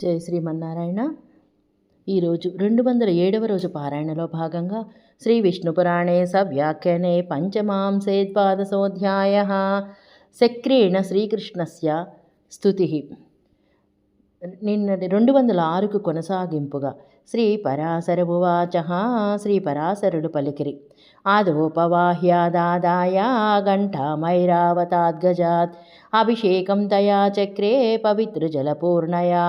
జై శ్రీమన్నారాయణ. ఈరోజు 207వ రోజు పారాయణలో భాగంగా శ్రీ విష్ణుపురాణే సవ్యాఖ్యానే పంచమాంసే ద్వాదశోऽధ్యాయः శక్రేణ శ్రీకృష్ణస్య స్తుతి. నిన్నటి 206కు కొనసాగింపుగా శ్రీ పరాశర ఉవాచ. శ్రీ పరాశరుడు పలికిరి. ఆదోపవాహ్యాదాదాయ ఘంటామైరావతాద్గజాత్ అభిషేకం తయా చక్రే పవిత్రజలపూర్ణయా.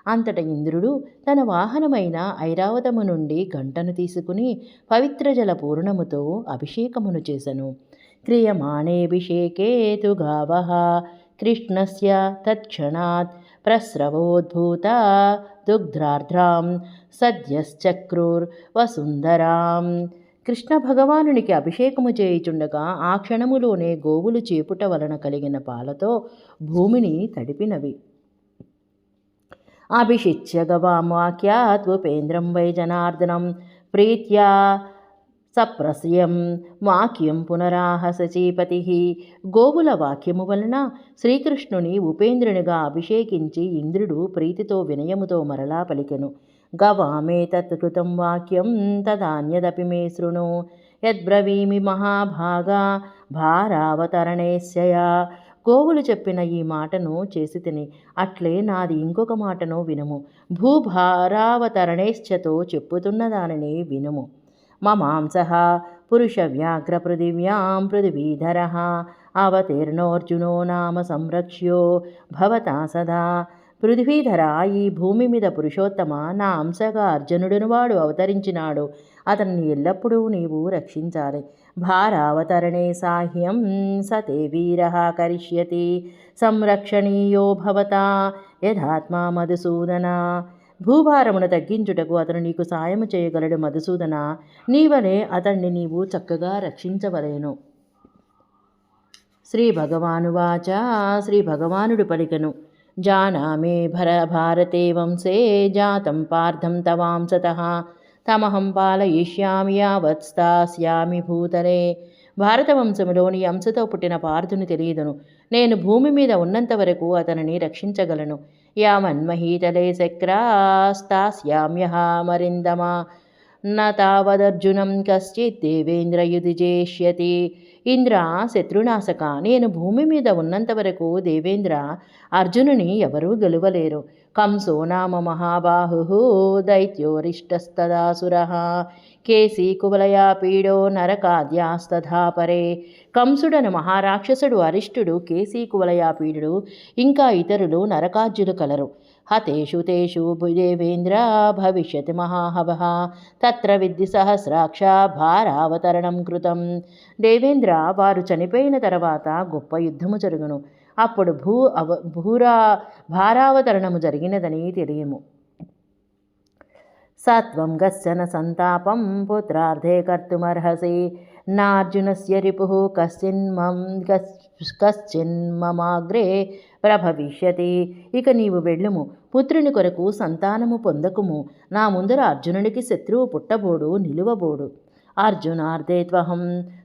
అంతట ఇంద్రుడు తన వాహనమైన ఐరావతము నుండి గంటను తీసుకుని పవిత్రజల పూర్ణముతో అభిషేకమును చేసెను. క్రియమాణేభిషేకే తు గావః కృష్ణస్య తత్క్షణాత్ ప్రస్రవోద్భూత దుగ్ధ్రార్ధ్రాం సద్యశ్చక్రుర్ వసుంధరాం. కృష్ణ భగవానునికి అభిషేకము చేయుచుండగా ఆ క్షణములోనే గోవులు చేపుట వలన కలిగిన పాలతో భూమిని తడిపినవి. అభిషిచ్య గవాం వాక్యాత్ ఉపేంద్రం వై జనార్దనం ప్రీత్యా సప్రస్యం వాక్యం పునరాహ సచీపతి. గోవుల వాక్యము వలన శ్రీకృష్ణుని ఉపేంద్రునిగా అభిషేకించి ఇంద్రుడు ప్రీతితో వినయముతో మరలా పలికెను. గవామే తత్కృతం వాక్యం తదాన్యదపి మే శృణు యద్బ్రవీమి మహాభాగా భారావతరణేస్యయా. గోవులు చెప్పిన ఈ మాటను చేసి తిని అట్లే నాది ఇంకొక మాటను వినుము. భూభారావతరణేశ్చతో చెప్పుతున్న దానిని వినుము. మమాంసః పురుష వ్యాఘ్ర పృథివ్యాం పృథివీధరః అవతీర్ణోర్జునో నామ సంరక్ష్యో భవతా సదా. పృథ్వీధర, ఈ భూమి మీద పురుషోత్తమ నా అంశగా అర్జునుడును వాడు అవతరించినాడు. అతన్ని ఎల్లప్పుడూ నీవు రక్షించాలి. భారావతరణే సాహ్యం సతే వీరః కరిష్యతి సంరక్షణీయో భవతా యథాత్మా మధుసూదన. భూభారమును తగ్గించుటకు అతను నీకు సాయము చేయగలడు మధుసూదన. నీవనే అతన్ని నీవు చక్కగా రక్షించవలేను. శ్రీ భగవానువాచ. శ్రీ భగవానుడు పలికెను. జానామి భారతే వంశే జాతం పార్థం తవాంసతః తమహం పాలయిష్యామి యావత్ స్థాస్యామి భూతలే. భారతవంశములోని అంశతో పుట్టిన పార్థుని తెలియదును. నేను భూమి మీద ఉన్నంత వరకు అతనిని రక్షించగలను. యావన్మహీతలే శక్రాస్తాస్యామ్యహమరిందమా న తావదర్జునం కశ్చిత్ దేవేంద్రయుధి జేష్యతి. ఇంద్ర శత్రునాశక, నేను భూమి మీద ఉన్నంత వరకు దేవేంద్ర అర్జునుని ఎవరూ గెలువలేరు. కంసో నామ మహాబాహు దైత్యోరిష్టస్తదాసురః కేసీ కువలయా పీడో నరకాద్యాస్తథా పరే. కంసుడను మహారాక్షసుడు, అరిష్టుడు, కేసీ కువలయా పీడుడు, ఇంకా ఇతరులు నరకాజ్యులు కలరు. హతేషు తేషు దేవేంద్ర భవిష్యతి మహాహవః తత్ర విద్ధి సహస్రాక్ష భారావతరణం కృతం. దేవేంద్ర, వారు చనిపోయిన తర్వాత గొప్ప యుద్ధము జరుగును. అప్పుడు భారావతరణము జరిగినదని తెలియము. సత్వం గచ్చన సంతాపం పుత్రార్థే కర్తుమర్హసి నార్జునస్య రిపుః కశ్చిన్మమాగ్రే ప్రభవిష్యతి. ఇక నీవు వెళ్ళుము, పుత్రుని కొరకు సంతానము పొందకుము. నా ముందర అర్జునునికి శత్రువు పుట్టబోడు, నిలువబోడు. అర్జునార్థే త్వహం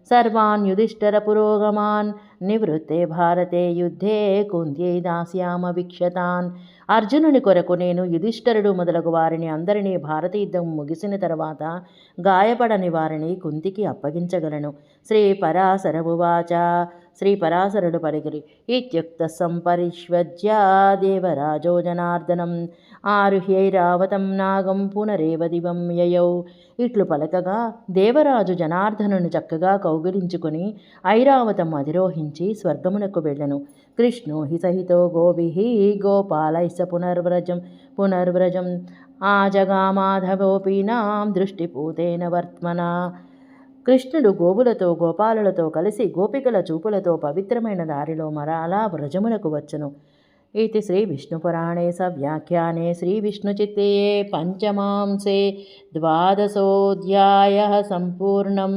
సర్వాన్ యుధిష్ఠిర పురోగమాన్ నివృత్తే భారతే యుద్ధే కుంత్యై దాస్యామ వీక్షతాన్. అర్జునుని కొరకు నేను యుధిష్ఠిరుడు మొదలగు వారిని అందరినీ భారత యుద్ధం ముగిసిన తర్వాత గాయపడని వారిని కుంతికి అప్పగించగలను. శ్రీ పరాశర ఉవాచ. శ్రీ పరాశరుడు పలికిరి. ఇత్యుక్త సంపరిష్వజ్య దేవరాజో జనార్దనం ఆరుహ్యైరావతం నాగం పునరేవ దివం యయౌ. ఇట్లు పలకగా దేవరాజు జనార్దనుని చక్కగా కౌగిలించుకుని ఐరావతం అధిరోహించి స్వర్గమునకు వెళ్ళను. కృష్ణో హి సహితో గోభిః గోపాలైశ్చ పునర్వ్రజం ఆజగామాధవోపీనాం దృష్టిపూతేన వర్త్మనా. కృష్ణుడు గోవులతో గోపాలులతో కలిసి గోపికల చూపులతో పవిత్రమైన దారిలో మరలా వ్రజమునకు వచ్చును. ఇది శ్రీ విష్ణుపురాణే సవ్యాఖ్యానే శ్రీ విష్ణుచిత్తే పంచమాంసే ద్వాదశోऽధ్యాయः సంపూర్ణం.